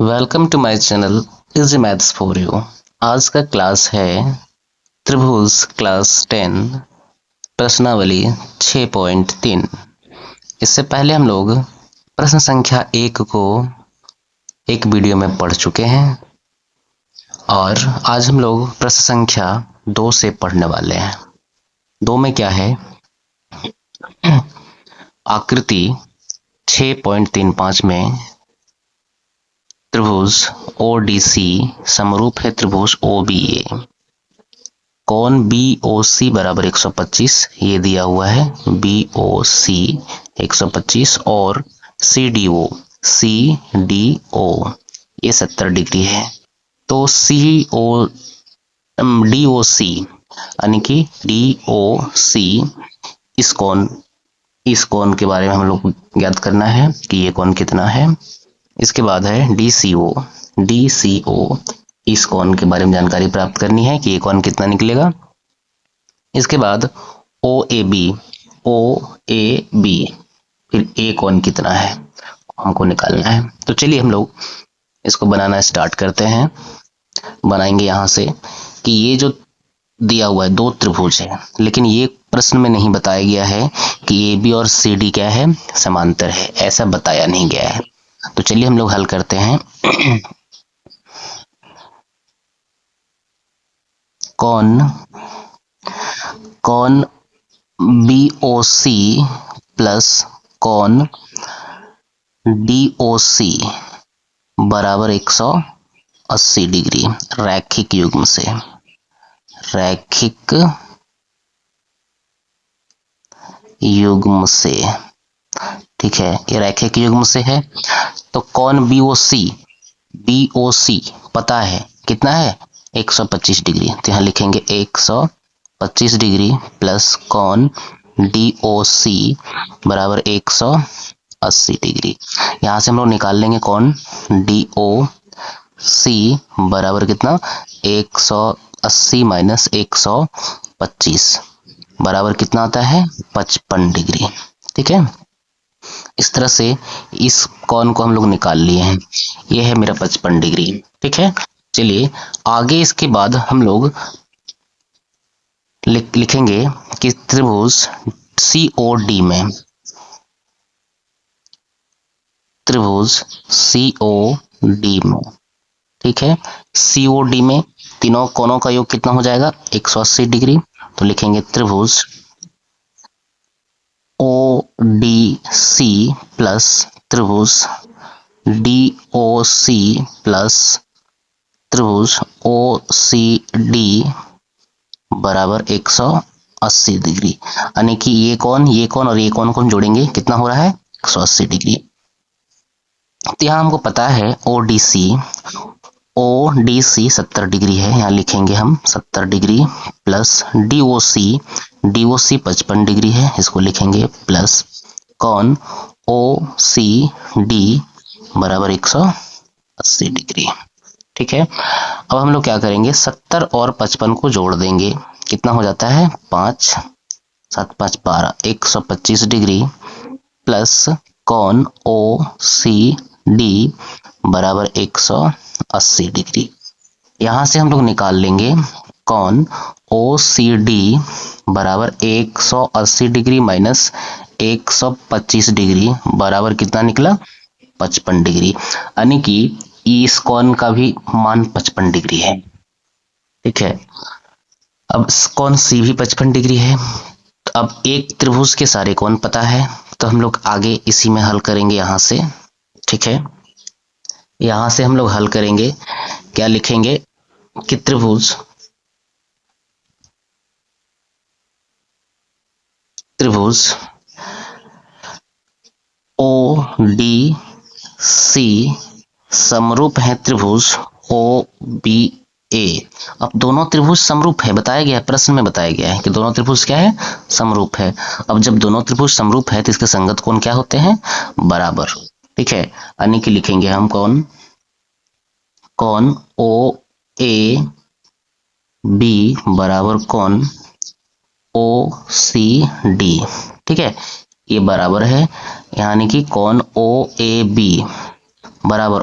Welcome to my channel easy maths for you. आज का class है त्रिभुज क्लास 10 प्रश्नावली 6.3। इससे पहले हम लोग प्रश्न संख्या 1 को एक वीडियो में पढ़ चुके हैं और आज हम लोग प्रश्न संख्या 2 से पढ़ने वाले हैं। 2 में क्या है? आकृति 6.35 में त्रिभुज ODC समरूप है त्रिभुज OBA। कोण BOC बराबर 125 ये दिया हुआ है, BOC 125 और CDO ये 70 डिग्री है। तो DOC यानी कि DOC इस कोण के बारे में हम लोग ज्ञात करना है कि ये कोण कितना है। इसके बाद है DCO इस कोण के बारे में जानकारी प्राप्त करनी है कि ये कोण कितना निकलेगा। इसके बाद OAB फिर A कोण कितना है हमको निकालना है। तो चलिए हम लोग इसको बनाना स्टार्ट करते हैं। बनाएंगे यहाँ से कि ये जो दिया हुआ है 2 त्रिभुज है, लेकिन ये प्रश्न में नहीं बताया गया है कि AB और CD क्या है, समांतर है, ऐसा बताया नहीं गया है। तो चलिए हम लोग हल करते हैं। कोण BOC प्लस कोण DOC बराबर 180 डिग्री रैखिक युग्म से ठीक है, ये रैखिक युग्म से है। तो कोण BOC पता है कितना है, 125 डिग्री। तो यहाँ लिखेंगे 125 डिग्री प्लस कोण DOC बराबर 180 डिग्री। यहाँ से हम लोग निकाल लेंगे कोण DOC बराबर कितना, 180 माइनस 125 बराबर कितना आता है, 55 डिग्री। ठीक है, इस तरह से इस कोण को हम लोग निकाल लिए हैं। ये है मेरा 55 डिग्री। ठीक है, चलिए आगे इसके बाद हम लोग लिखेंगे कि त्रिभुज COD में ठीक है, COD में तीनों कोणों का योग कितना हो जाएगा, 180 डिग्री। तो लिखेंगे त्रिभुज ODC प्लस त्रिभुज DOC प्लस त्रिभुज OCD बराबर 180 डिग्री। यानी कि ये कोण और ये कोण को हम जोड़ेंगे, कितना हो रहा है, 180 डिग्री। तो यहाँ हमको पता है ODC 70 डिग्री है, यहाँ लिखेंगे हम 70 डिग्री प्लस DOC 55 डिग्री है, इसको लिखेंगे प्लस कोण OCD बराबर 180 डिग्री। ठीक है, अब हम लोग क्या करेंगे, 70 और 55 को जोड़ देंगे, कितना हो जाता है, 5 7 5 12 125 डिग्री प्लस कोण OCD बराबर 180 डिग्री। यहाँ से हम लोग निकाल लेंगे कोण OCD बराबर 180 डिग्री माइनस 125 डिग्री बराबर कितना निकला, 55 डिग्री। यानी कि इस कोण का भी मान 55 डिग्री है। ठीक है, अब कोण C भी 55 डिग्री है। अब एक त्रिभुज के सारे कोण पता है, तो हम लोग आगे इसी में हल करेंगे यहाँ से। ठीक है, यहाँ से हम लोग हल करेंगे, क्या लिखेंगे कि त्रिभुज ODC समरूप है त्रिभुज OBA। अब दोनों त्रिभुज समरूप है, बताया गया है, प्रश्न में बताया गया है कि दोनों त्रिभुज क्या है, समरूप है। अब जब दोनों त्रिभुज समरूप है तो इसके संगत कोण क्या होते हैं, बराबर। ठीक है, यानी कि लिखेंगे हम कोण OAB बराबर कोण OCD। ठीक है, ये बराबर है, यानी कि कोण OAB बराबर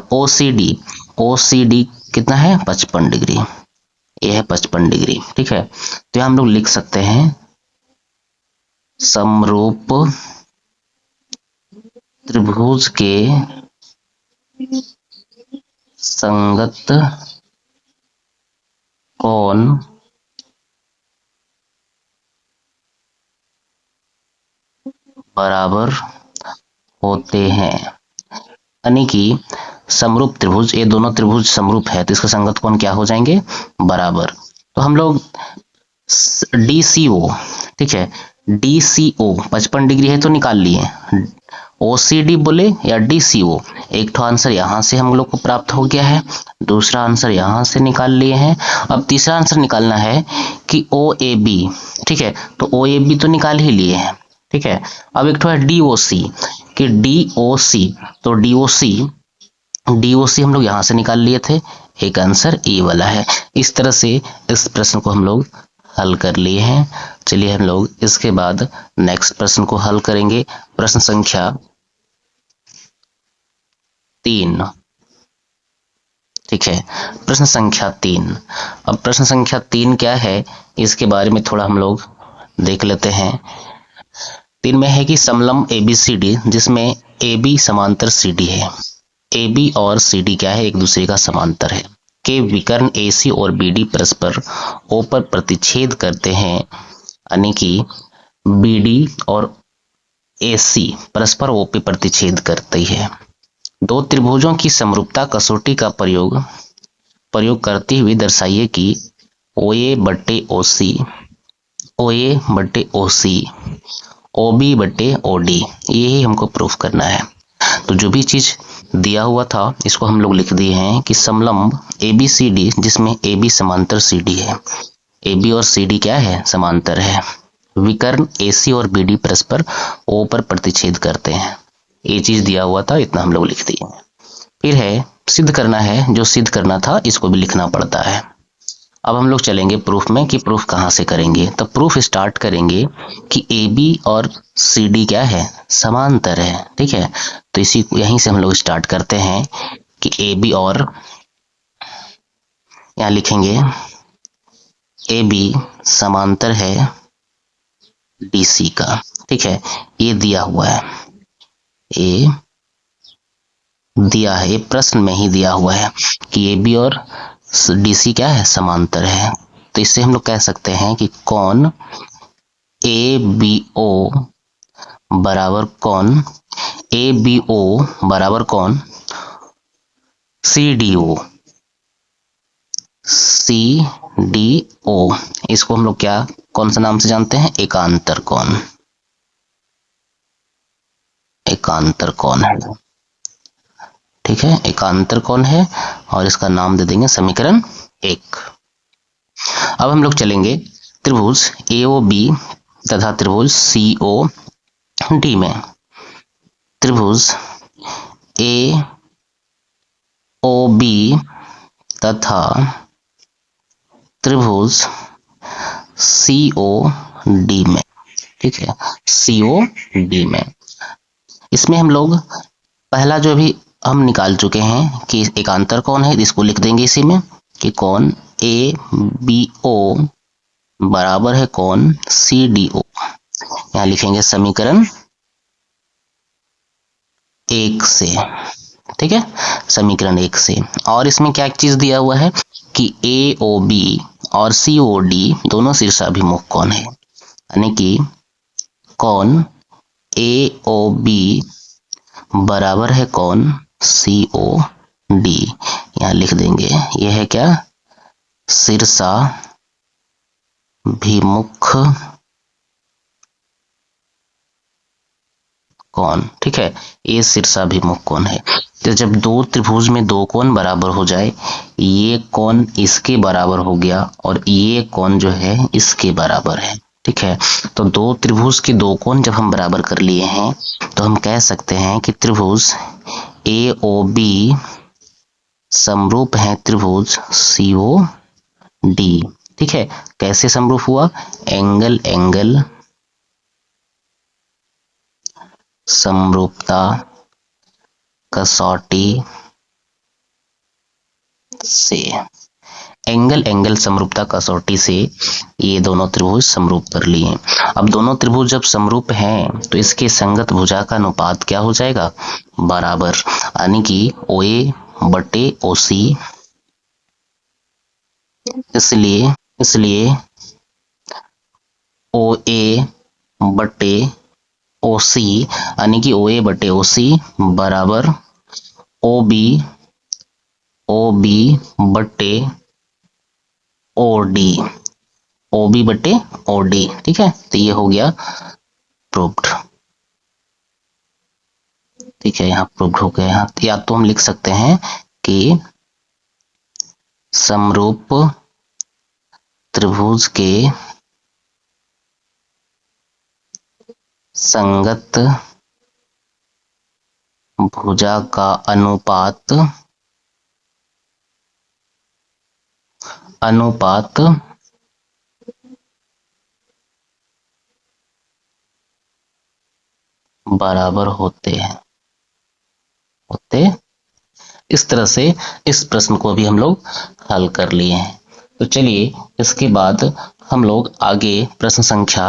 OCD कितना है 55 डिग्री, ये है 55 डिग्री। ठीक है, तो हम लोग लिख सकते हैं समरूप त्रिभुज के संगत कोण बराबर होते हैं, यानी कि समरूप त्रिभुज, ये दोनों त्रिभुज समरूप है तो इसका संगत कोण क्या हो जाएंगे बराबर। तो हम लोग DCO, ठीक है, DCO 55 डिग्री है तो निकाल लिए, OCD बोले या DCO, एक तो आंसर यहां से हम लोग को प्राप्त हो गया है, दूसरा आंसर यहां से निकाल लिए हैं। अब तीसरा आंसर निकालना है कि OAB, ठीक है, तो OAB तो निकाल ही लिए हैं। ठीक है, अब एक तो है DOC कि DOC, तो DOC हम लोग यहां से निकाल लिए थे, एक आंसर ए वाला है। इस तरह से इस प्रश्न को हम लोग हल कर लिए हैं। चलिए हम लोग इसके बाद नेक्स्ट प्रश्न को हल करेंगे, प्रश्न संख्या 3। ठीक है, प्रश्न संख्या 3। अब प्रश्न संख्या 3 क्या है, इसके बारे में थोड़ा हम लोग देख लेते हैं। 3 में है कि समलंब ABCD जिसमें AB समांतर CD है, AB और CD क्या है एक दूसरे का समांतर है, के विकर्ण AC और BD परस्पर O पर प्रतिच्छेद करते हैं, यानी कि BD और AC परस्पर O पे प्रतिच्छेद करती है। दो त्रिभुजों की समरूपता कसौटी का प्रयोग करते हुए दर्शाइए कि OA बटे OC, OA बटे OC, OB बटे OD, यही हमको प्रूफ करना है। तो जो भी चीज दिया हुआ था इसको हम लोग लिख दिए हैं कि समलंब ABCD जिसमें AB समांतर CD है, AB और CD क्या है समांतर है, विकर्ण AC और BD परस्पर O पर प्रतिच्छेद करते हैं, ये चीज दिया हुआ था, इतना हम लोग लिख दिए। फिर है सिद्ध करना है, जो सिद्ध करना था इसको भी लिखना पड़ता है। अब हम लोग चलेंगे प्रूफ में कि प्रूफ कहां से करेंगे, तो प्रूफ स्टार्ट करेंगे कि AB और CD क्या है समांतर है। ठीक है, तो इसी यहीं से हम लोग स्टार्ट करते हैं कि AB और, यहां लिखेंगे AB समांतर है DC का। ठीक है, ये दिया हुआ है, ये दिया है, ये प्रश्न में ही दिया हुआ है कि AB और DC क्या है समांतर है। तो इससे हम लोग कह सकते हैं कि कोण ABO बराबर कोण ABO बराबर कोण CDO, इसको हम लोग क्या कौन सा नाम से जानते हैं, एकांतर कोण, एकांतर कोण है। ठीक है, एकांतर कोण है और इसका नाम दे देंगे समीकरण 1। अब हम लोग चलेंगे त्रिभुज AOB तथा त्रिभुज COD में। त्रिभुज AOB तथा त्रिभुज COD में। ठीक है, COD में, इसमें हम लोग पहला जो भी हम निकाल चुके हैं कि एकांतर कोण है, इसको लिख देंगे इसी में कि कोण ABO बराबर है कोण CDO, यहां लिखेंगे समीकरण 1 से। ठीक है, समीकरण 1 से। और इसमें क्या एक चीज दिया हुआ है कि AOB और COD दोनं शीर्षाभिमुख कोण है, यानी कि कोण AOB बराबर है कोण COD, यहां लिख देंगे, यह है क्या शीर्षाभिमुख कोण। ठीक है, ये शीर्षाभिमुख कोण है। तो जब दो त्रिभुज में दो कोण बराबर हो जाए, ये कोण इसके बराबर हो गया और ये कोण जो है इसके बराबर है। ठीक है, तो दो त्रिभुज के दो कोण जब हम बराबर कर लिए हैं तो हम कह सकते हैं कि त्रिभुज AOB समरूप है त्रिभुज COD। ठीक है, कैसे समरूप हुआ, एंगल समरूपता कसौटी से। एंगल एंगल समरूपता कसौटी से ये दोनों त्रिभुज समरूप कर लिए। अब दोनों त्रिभुज जब समरूप हैं तो इसके संगत भुजा का अनुपात क्या हो जाएगा, बराबर, यानी कि OA बटे OC, इसलिए OA बटे OC यानी कि OA बटे OC बराबर OB बटे OD, OB बटे OD। ठीक है, तो ये हो गया प्रूव्ड। ठीक है, यहाँ प्रूव्ड हो गया। यहाँ या तो हम लिख सकते हैं कि समरूप त्रिभुज के संगत भुजा का अनुपात बराबर होते। इस तरह से इस प्रश्न को भी हम लोग हल कर लिए हैं। तो चलिए इसके बाद हम लोग आगे प्रश्न संख्या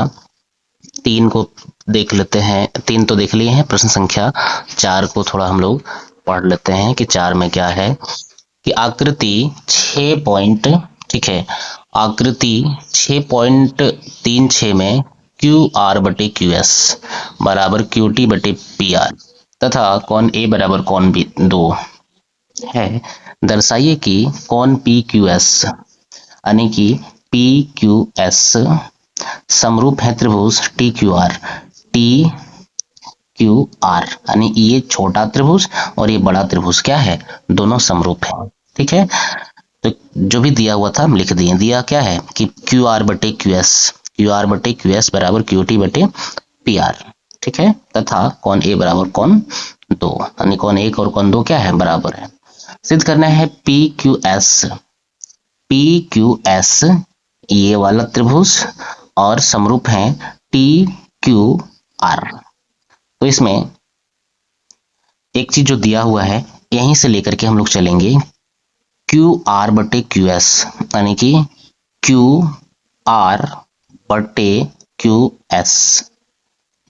3 को देख लेते हैं। 3 तो देख लिए हैं, प्रश्न संख्या 4 को थोड़ा हम लोग पढ़ लेते हैं कि 4 में क्या है। कि आकृति 6 पॉइंट, ठीक है, आकृति 6.36 में QR बटे QS बराबर QT बटे PR तथा कोण A बराबर कोण B 2 है। दर्शाइए कि कोण PQS यानी कि PQS समरूप है त्रिभुज TQR यानी ये छोटा त्रिभुज और ये बड़ा त्रिभुज क्या है, दोनों समरूप है। ठीक है, तो जो भी दिया हुआ था हम लिख दिए। दिया क्या है कि QR बटे QS बराबर QT बटे PR। ठीक है, तथा कोण A बराबर कोण 2 यानी कोण 1 और कोण 2 क्या है, बराबर है। सिद्ध करना है PQS ये वाला त्रिभुज और समरूप है TQR। तो इसमें एक चीज जो दिया हुआ है यहीं से लेकर के हम लोग चलेंगे। QR बटे QS यानी कि QR बटे QS,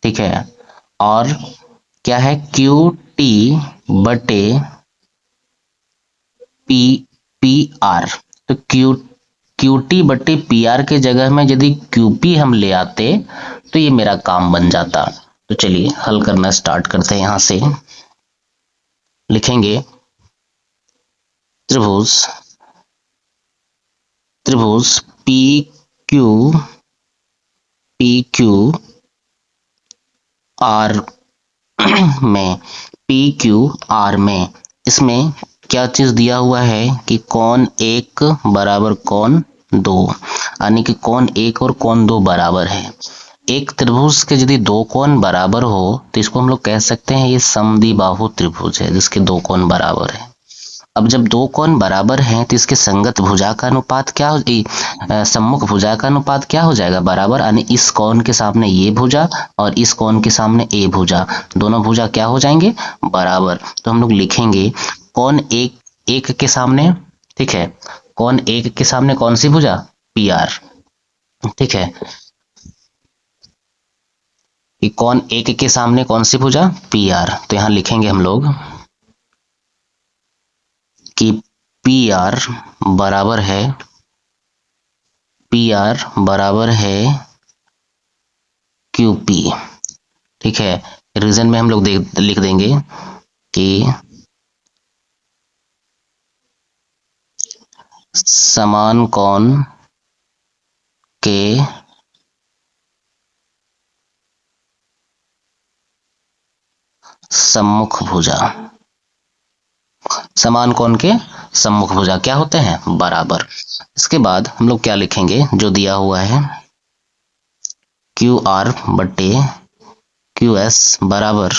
ठीक है, और क्या है QT बटे PR। तो QT बटे PR के जगह में यदि QP हम ले आते तो ये मेरा काम बन जाता। तो चलिए हल करना स्टार्ट करते हैं। यहां से लिखेंगे त्रिभुज PQR में इसमें क्या चीज दिया हुआ है कि कोण 1 बराबर कोण 2 यानी कि कोण 1 और कोण 2 बराबर है। एक त्रिभुज के यदि 2 कोण बराबर हो तो इसको हम लोग कह सकते हैं ये समद्विबाहु त्रिभुज है जिसके 2 कोण बराबर है। अब जब 2 कोण बराबर हैं तो इसके संगत भुजा का अनुपात क्या हो, सम्मुख भुजा का अनुपात क्या हो जाएगा, बराबर, यानी इस कोण के सामने ये भुजा और इस कोण के सामने ए भुजा, दोनों भुजा क्या हो जाएंगे, बराबर। तो हम लोग लिखेंगे कोण 1 के सामने, ठीक है, कोण 1 के सामने कौन सी भुजा, PR। ठीक है, कि कोण 1 के सामने कौन सी भुजा, PR। तो यहां लिखेंगे हम लोग कि PR बराबर है QP। ठीक है, रीजन में हम लोग लिख देंगे कि समान कोण के सम्मुख भुजा, समान कोण के सम्मुख भुजा क्या होते हैं, बराबर। इसके बाद हम लोग क्या लिखेंगे, जो दिया हुआ है QR बटे QS बराबर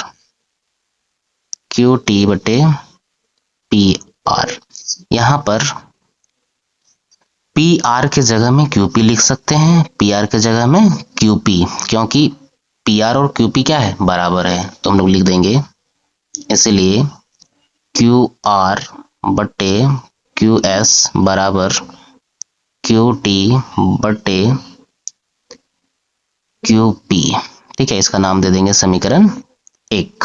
QT बटे PR। यहां पर PR के जगह में QP लिख सकते हैं, PR के जगह में QP, क्योंकि PR और QP क्या है, बराबर है। तो हम लोग लिख देंगे इसलिए QR बटे क्यू एस बराबर क्यू टी बटे क्यू पी। ठीक है, इसका नाम दे देंगे समीकरण 1।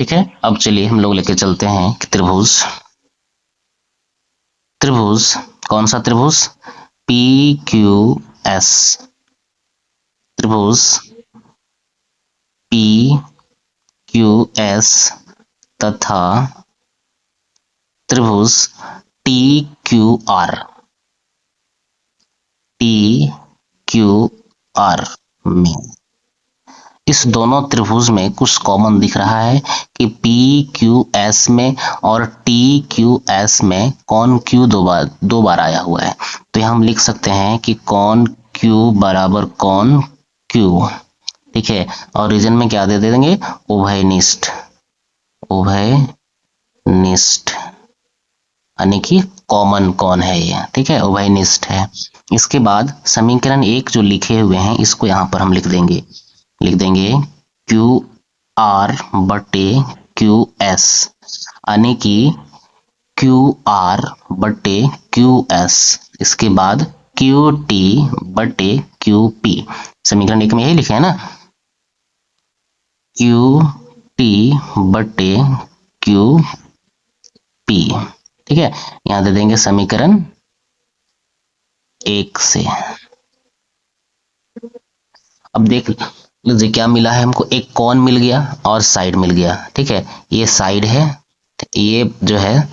ठीक है, अब चलिए हम लोग लेके चलते हैं कि त्रिभुज कौन सा त्रिभुज, पी क्यू एस, त्रिभुज पी क्यू एस तथा त्रिभुज टी क्यू आर में, इस दोनों त्रिभुज में कुछ कॉमन दिख रहा है कि पी क्यू एस में और टी क्यू एस में कौन क्यू दो बार आया हुआ है। तो यहां हम लिख सकते हैं कि कौन क्यू बराबर कौन क्यू। ठीक है, और रीजन में क्या दे देंगे, उभयनिष्ठ यानी कि कॉमन कौन है ये। ठीक है, उभयनिष्ठ है। इसके बाद समीकरण 1 जो लिखे हुए हैं इसको यहां पर हम लिख देंगे क्यू आर बटे क्यू एस, यानी कि क्यू आर बटे क्यू एस, इसके बाद क्यू टी बटे क्यू पी। समीकरण 1 में यही लिखे हैं ना, क्यू टी बटे क्यू पी। ठीक है, यहां दे देंगे समीकरण 1 से। अब देख लीजिए क्या मिला है हमको, एक कॉन मिल गया और साइड मिल गया। ठीक है, ये साइड है, ये जो है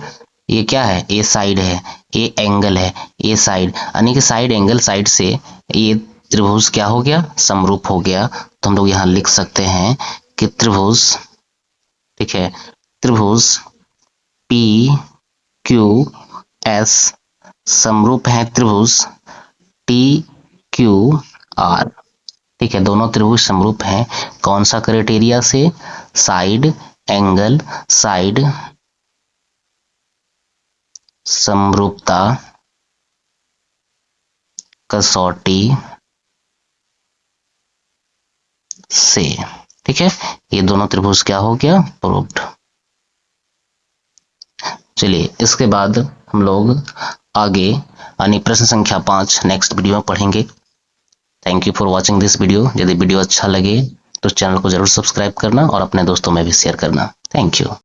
ये क्या है, ये साइड है, ये एंगल है, ये साइड, यानी कि साइड एंगल साइड से ये त्रिभुज क्या हो गया, समरूप हो गया। तो हम लोग यहाँ लिख सकते हैं कि त्रिभुज, ठीक है, त्रिभुज पी क्यू एस समरूप है त्रिभुज टी क्यू आर। ठीक है, दोनों त्रिभुज समरूप हैं। कौन सा क्राइटेरिया से, साइड एंगल साइड समरूपता कसौटी से। ठीक है, ये दोनों त्रिभुज क्या हो गया, प्रूव्ड। चलिए इसके बाद हम लोग आगे यानी प्रश्न संख्या 5 नेक्स्ट वीडियो में पढ़ेंगे। Thank you for watching this video. यदि वीडियो अच्छा लगे तो चैनल को जरूर सब्सक्राइब करना और अपने दोस्तों में भी शेयर करना। Thank you.